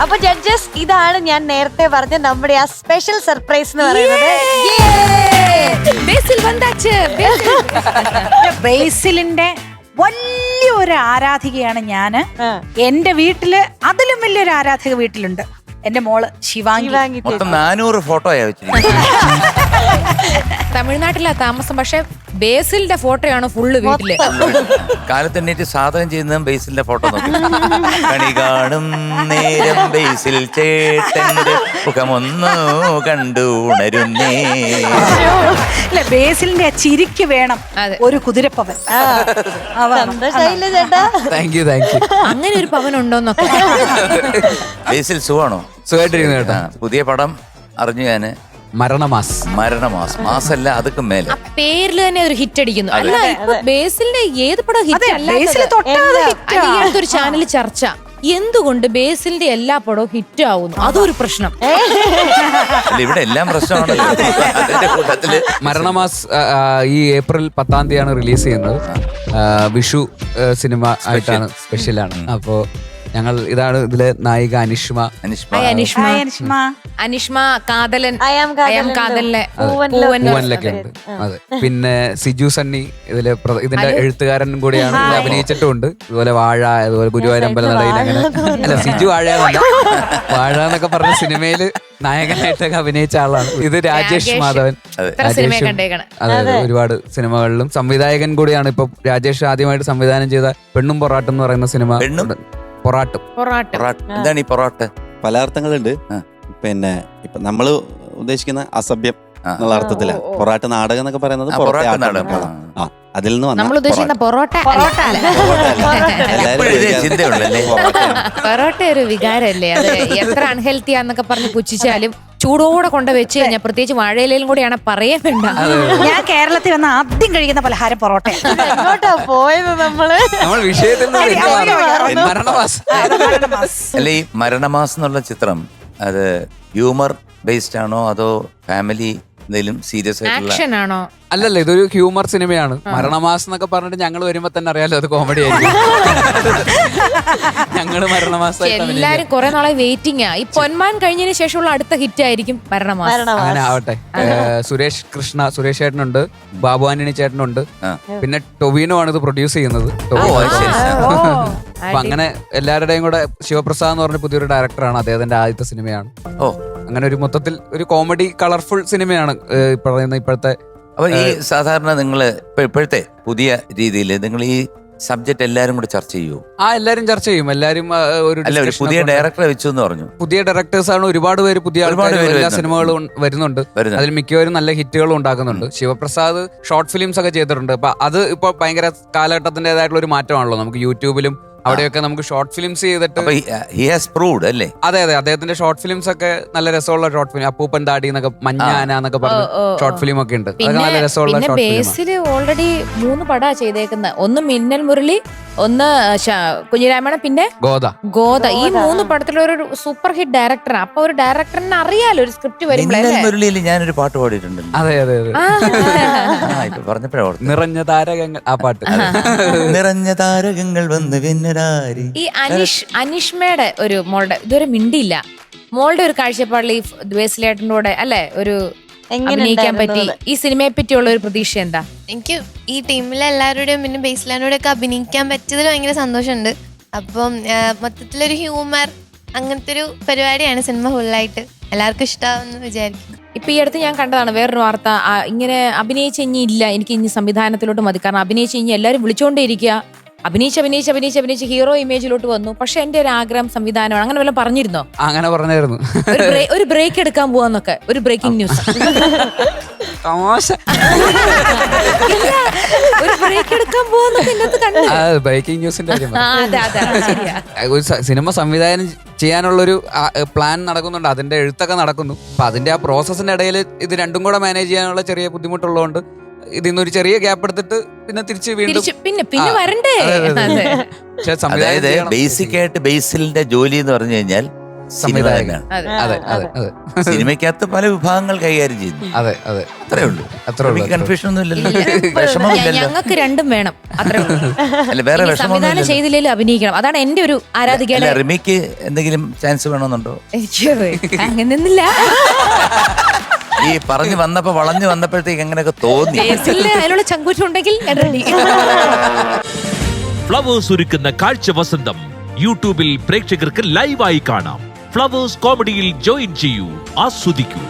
അപ്പൊ ജഡ്ജസ്, ഇതാണ് ഞാൻ നേരത്തെ പറഞ്ഞ നമ്മുടെ ആ സ്പെഷ്യൽ സർപ്രൈസ് എന്ന് പറയുന്നത്. ബേസിലിന്റെ വലിയൊരു ആരാധികയാണ് ഞാന്. എന്റെ വീട്ടില് അതിലും വലിയൊരു ആരാധിക വീട്ടിലുണ്ട്. എന്റെ മോള് ശിവാംഗി. മൊത്തം 400 ഫോട്ടോയാ വെച്ചിരിക്കുന്നത്. തമിഴ്നാട്ടിലാ താമസം, പക്ഷെ ബേസിലിന്റെ ഫോട്ടോയാണ് ഫുള്ള് വീട്ടില്. കാലത്തെണ്ണീറ്റ് സാധകം ചെയ്യുന്നതും ബേസിലിന്റെ ഫോട്ടോ നോക്കി. കണി കാണും നേരം ബേസിൽ ചേട്ടന്റെ മുഖമൊന്നു കണ്ടു ഉണരുന്നേ. അല്ല, ബേസിലിന്റെ ആ ചിരിക്ക് വേണം ഒരു കുതിരപ്പവൻ. സന്തോഷായില്ലേ ചേട്ടാ? Thank you. അങ്ങനെ ഒരു പവൻ ഉണ്ടോന്നൊക്കെ. ബേസിൽ സുഖാണോ? സുഖമായിട്ടിരിക്കുന്നു കേട്ടാ. പുതിയ പടം അറിഞ്ഞു ഞാന്. മരണമാസ് മാസല്ല അതൊക്കെ മേലെ പേരിൽ തന്നെ ഒരു ഹിറ്റ് അടിക്കുന്നു. അല്ല, ഇപ്പൊ ബേസിലിന്റെ ഏത് പടം ഹിറ്റ് അല്ല? ഒരു ചാനൽ ചർച്ച എന്തുകൊണ്ട് ബേസിലിന്റെ എല്ലാ പടവും ഹിറ്റ് ആവുന്നു, അതൊരു പ്രശ്നം. ഇവിടെ എല്ലാം പ്രശ്നമാണല്ലോ. അതിന്റെ കൂട്ടത്തില് മരണമാസ് ഈ ഏപ്രിൽ 10-ാം തീയതിയാണ് റിലീസ് ചെയ്യുന്നത്. വിഷു സിനിമ ആയിട്ടാണ്, സ്പെഷ്യലാണ്. അപ്പോ ഞങ്ങൾ ഇതാണ് ഇതിലെ നായിക അനിഷ്മ കാതലൻ, കാതലിലെ പൂവനിലൊക്കെ ഉണ്ട്. അതെ. പിന്നെ സിജു സണ്ണി ഇതിന്റെ എഴുത്തുകാരൻ കൂടിയാണ്, അഭിനയിച്ചിട്ടുമുണ്ട്. ഇതുപോലെ വാഴ, അതുപോലെ ഗുരുവായൂരമ്പല നടയിൽ അങ്ങനെ. അല്ല, സിജു വാഴയെന്നല്ല, വാഴ എന്നൊക്കെ പറഞ്ഞ സിനിമയില് നായകനായിട്ടൊക്കെ അഭിനയിച്ച ആളാണ്. ഇത് രാജേഷ് മാധവൻ. അതെ, ഒരുപാട് സിനിമകളിലും സംവിധായകൻ കൂടിയാണ്. ഇപ്പൊ രാജേഷ് ആദ്യമായിട്ട് സംവിധാനം ചെയ്ത പെണ്ണും പൊറാട്ടും എന്ന് പറയുന്ന സിനിമ. എന്താണ് ഈ പൊറാട്ട്? പല അർത്ഥങ്ങളുണ്ട്. പിന്നെ ഇപ്പൊ നമ്മള് ഉദ്ദേശിക്കുന്ന അസഭ്യം എന്നുള്ള അർത്ഥത്തിലാണ് പൊറാട്ട് നാടകം എന്നൊക്കെ പറയുന്നത്. അതിൽ നിന്ന് നമ്മൾ ഉദ്ദേശിക്കുന്ന പൊറോട്ട ഒരു വികാരല്ലേ. അത് എത്ര അൺഹെൽത്തി ആന്നൊക്കെ പറഞ്ഞ് പുച്ഛിച്ചാലും ചൂടോടെ കൊണ്ട് വെച്ച് കഴിഞ്ഞാൽ, പ്രത്യേകിച്ച് വാഴയിലും കൂടിയാണ് പറയാൻ വേണ്ട. ഞാൻ കേരളത്തിൽ വന്ന് ആദ്യം കഴിക്കുന്ന പലഹാരം പൊറോട്ട. എങ്ങോട്ടാ പോയത് നമ്മൾ വിഷയത്തിൽ അല്ല, ഈ മരണമാസം എന്നുള്ള ചിത്രം അത് ഹ്യൂമർ ബേസ്ഡ് ആണോ അതോ ഫാമിലി എന്തെങ്കിലും സീരിയസ് ആക്ഷൻ ആണോ? അല്ലല്ല, ഇതൊരു ഹ്യൂമർ സിനിമയാണ്. മരണമാസം എന്നൊക്കെ പറഞ്ഞിട്ട് ഞങ്ങൾ വരുമ്പോ തന്നെ അറിയാലോ അത് കോമഡി ആയിരിക്കും. ഞങ്ങള് മരണമാസം എല്ലാരും കുറെ നാളെ വെയിറ്റിംഗ്. ഈ പൊന്മാൻ കഴിഞ്ഞതിന് ശേഷമുള്ള അടുത്ത ഹിറ്റ് ആയിരിക്കും മരണമാസം. അങ്ങനെ ആവട്ടെ. സുരേഷ് ചേട്ടനുണ്ട്, ബാബു ആന്റണി ചേട്ടനുണ്ട്, പിന്നെ ടൊവിനോ ആണ് ഇത് പ്രൊഡ്യൂസ് ചെയ്യുന്നത്. അപ്പൊ അങ്ങനെ എല്ലാവരുടെയും കൂടെ ശിവപ്രസാദ് എന്ന് പറഞ്ഞ പുതിയൊരു ഡയറക്ടറാണ്. അദ്ദേഹത്തിന്റെ ആദ്യത്തെ സിനിമയാണ്. അങ്ങനെ ഒരു മൊത്തത്തിൽ ഒരു കോമഡി കളർഫുൾ സിനിമയാണ് പറയുന്ന ഇപ്പോഴത്തെ. അപ്പൊ ഈ സാധാരണ നിങ്ങള് ഇപ്പോഴത്തെ പുതിയ രീതിയിൽ നിങ്ങൾ ഈ സബ്ജക്ട് എല്ലാരും കൂടെ ചർച്ച ചെയ്യൂ? എല്ലാരും ചർച്ച ചെയ്യും. എല്ലാരും ഒരു പുതിയ ഡയറക്ടറെ വെച്ചു എന്ന് പറഞ്ഞു. പുതിയ ഡയറക്ടേഴ്സ് ആണ്, ഒരുപാട് പേര് പുതിയ എല്ലാ സിനിമകളും വരുന്നുണ്ട്. അതിൽ മിക്കവരും നല്ല ഹിറ്റുകളും ഉണ്ടാക്കുന്നുണ്ട്. ശിവപ്രസാദ് ഷോർട്ട് ഫിലിംസ് ഒക്കെ ചെയ്തിട്ടുണ്ട്. അപ്പൊ അത് ഇപ്പൊ ഭയങ്കര കാലഘട്ടത്തിന്റേതായിട്ടുള്ള ഒരു മാറ്റമാണല്ലോ. നമുക്ക് യൂട്യൂബിലും അവിടെയൊക്കെ നമുക്ക് ഷോർട്ട് ഫിലിംസ് ചെയ്തിട്ട്. അല്ലേ? അതെ, അദ്ദേഹത്തിന്റെ ഷോർട്ട് ഫിലിംസ് ഒക്കെ നല്ല രസമുള്ള ഷോർട്ട് ഫിലിം. അപ്പൂപ്പൻ താടി എന്നൊക്കെ, മഞ്ഞാന എന്നൊക്കെ പറഞ്ഞ ഷോർട്ട് ഫിലിം ഒക്കെ ഉണ്ട്. അതൊക്കെ നല്ല രസമുള്ള ഷോർട്ട് ഫിലിം. ബേസിൽ ഓൾറെഡി 3 പടാ ചെയ്തേക്കുന്നത്. ഒന്ന് മിന്നൽ മുരളി, ഒന്ന് കുഞ്ഞിരാമേണൻ, പിന്നെ ഗോദ. ഈ 3 പടത്തിലൊരു സൂപ്പർ ഹിറ്റ് ഡയറക്ടറാണ്. അപ്പൊ ഒരു ഡയറക്ടറിന് അറിയാലോ ഒരു സ്ക്രിപ്റ്റ് വരുമ്പോഴേ. ഞാനൊരു പാട്ട് പാടിയിട്ടുണ്ട്. അതെ, പറഞ്ഞപ്പോഴാണ് നിറഞ്ഞ താരകങ്ങൾ, ആ പാട്ട്. നിറഞ്ഞ താരകങ്ങൾ വന്ന് ഈ അനിഷ്മയുടെ ഒരു മോളുടെ ഇതുവരെ മിണ്ടിയില്ല. മോളുടെ ഒരു കാഴ്ചപ്പാടിൽ ഈ ബേസിലേട്ടൻ്റെ കൂടെ അല്ലെ ഒരു അഭിനയിക്കാൻ പറ്റി. ഈ സിനിമയെ പറ്റിയുള്ള ഒരു പ്രതീക്ഷ എന്താ? എനിക്ക് ഈ ടീമിലെ എല്ലാവരുടെയും പിന്നെ ബേസിലാനോടെ ഒക്കെ അഭിനയിക്കാൻ പറ്റിയതിൽ ഭയങ്കര സന്തോഷമുണ്ട്. അപ്പം മൊത്തത്തിലൊരു ഹ്യൂമർ അങ്ങനത്തെ ഒരു പരിപാടിയാണ് സിനിമ ഫുള്ളായിട്ട്. എല്ലാവർക്കും ഇഷ്ടമാവെന്ന് വിചാരിക്കും. ഇപ്പൊ ഈ അടുത്ത് ഞാൻ കണ്ടതാണ് വേറൊരു വാർത്ത. ഇങ്ങനെ അഭിനയിച്ച് ഇനി ഇല്ല, എനിക്ക് ഇനി സംവിധാനത്തിലോട്ട് മതി. കാരണം അഭിനയിച്ച് ഇനി എല്ലാവരും വിളിച്ചോണ്ടേ ഇരിക്കുക. അഭിനയിച്ച് ഹീറോ ഇമേജിലോട്ട് വന്നു. പക്ഷെ എന്റെ ഒരു ആഗ്രഹം സംവിധാനമാണ്. അങ്ങനെ വല്ലതും പറഞ്ഞിരുന്നോ? അങ്ങനെ പറഞ്ഞായിരുന്നു. ഒരു ബ്രേക്ക് എടുക്കാൻ പോവാന്നൊക്കെ. ഒരു ബ്രേക്കിംഗ് ന്യൂസ്. ഒരു ബ്രേക്ക് എടുക്കാൻ പോവാന്നൊക്കെ ബ്രേക്കിംഗ് ന്യൂസിന്റെ സിനിമ സംവിധാനം ചെയ്യാനുള്ളൊരു പ്ലാൻ നടക്കുന്നുണ്ട്. അതിന്റെ എഴുത്തൊക്കെ നടക്കുന്നു. അപ്പൊ അതിന്റെ ആ പ്രോസസ്സിന്റെ ഇടയിൽ ഇത് രണ്ടും കൂടെ മാനേജ് ചെയ്യാനുള്ള ചെറിയ ബുദ്ധിമുട്ടുള്ളതുകൊണ്ട് ഇതിന്നൊരു ചെറിയ ഗ്യാപ്പ് എടുത്തിട്ട് പിന്നെ തിരിച്ച് വീണ്ടും പിന്നെ വരണ്ടേ. അതായത് ബേസിക് ആയിട്ട് ബേസിലിന്റെ ജോലി എന്ന് പറഞ്ഞു കഴിഞ്ഞാൽ സംവിധായകനാണ്. അതെ. അതെ അതെ അതെ സിനിമയ്ക്കകത്ത് പല വിഭാഗങ്ങൾ കൈകാര്യം ചെയ്യുന്നു. അതെ അതെ അത്രേ ഉള്ളൂ. അത്രേ ഉള്ളൂ, അത്രേ കൺഫ്യൂഷൻ ഒന്നും ഇല്ലല്ലോ, വിഷമമില്ലല്ലോ. ഞങ്ങൾക്ക് രണ്ടും വേണം, അത്രേ ഉള്ളൂ. അല്ല വേറെ ഇനി വിഷമമൊന്നും സംവിധാനം ഇല്ലല്ലോ. ചെയ്തില്ലേലും അഭിനയിക്കണം, അതാണ് എന്റെ ഒരു ആരാധികയുടെ. അല്ല റിമിക്ക് എന്തെങ്കിലും ചാൻസ് വേണമെന്നുണ്ടോ? അങ്ങനെയൊന്നുമില്ല. ഈ പറഞ്ഞു വന്നപ്പോ വളഞ്ഞു വന്നപ്പോഴത്തേക്ക് എങ്ങനെയൊക്കെ തോന്നി. ബേസിലിന് അതിനുള്ള ചങ്കൂറ്റം ഉണ്ടെങ്കിൽ ഞാൻ ready. ഫ്ലവേഴ്സ് ഒരുക്കുന്ന കാഴ്ച വസന്തം യൂട്യൂബിൽ പ്രേക്ഷകർക്ക് ലൈവായി കാണാം. ഫ്ലവേഴ്സ് കോമഡിയിൽ ജോയിൻ ചെയ്യൂ, ആസ്വദിക്കൂ.